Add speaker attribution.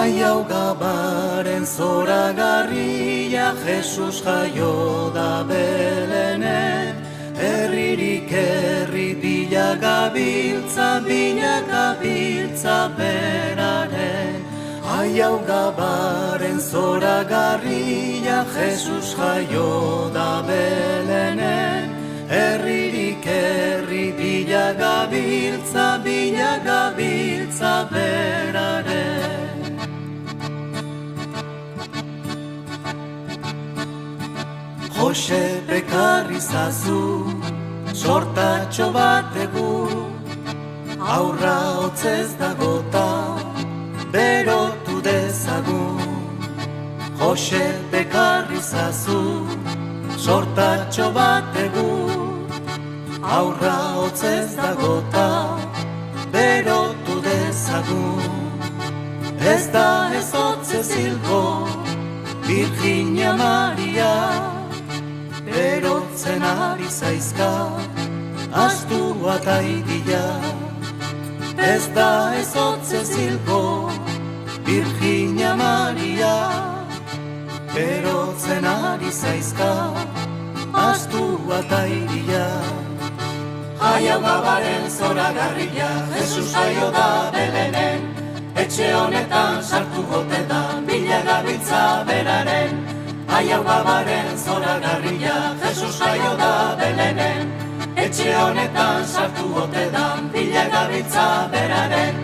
Speaker 1: Hau gabaren zoragarria, Jesus jaio da Belenen. Herririk herri bila gabiltza beraren. Hau gabaren zoragarria, Jesus jaio da Belenen. Herririk herri bila gabiltza beraren. Jose bekarri zazu, sortatxo bat egu, aurra hotzez dagota, berotu dezagun. Jose bekarri zazu, sortatxo bat egu, aurra hotzez dagota, berotu dezagun. Ez da ez hotzez hilko, Virginia Maria, berotzen ari zaizka, astua taidia. Ez da ez hotzez hilko, Virginia Maria, berotzen ari zaizka, astua taidia. Hau gabaren zoragarria, Jesus jaio da Belenen. Etxe honetan sartu gote da, bila gabiltza beraren. Hau gabaren zoragarria, Jesus jaio da Belenen. Etxe honetan sartu gote da, bila gabiltza beraren.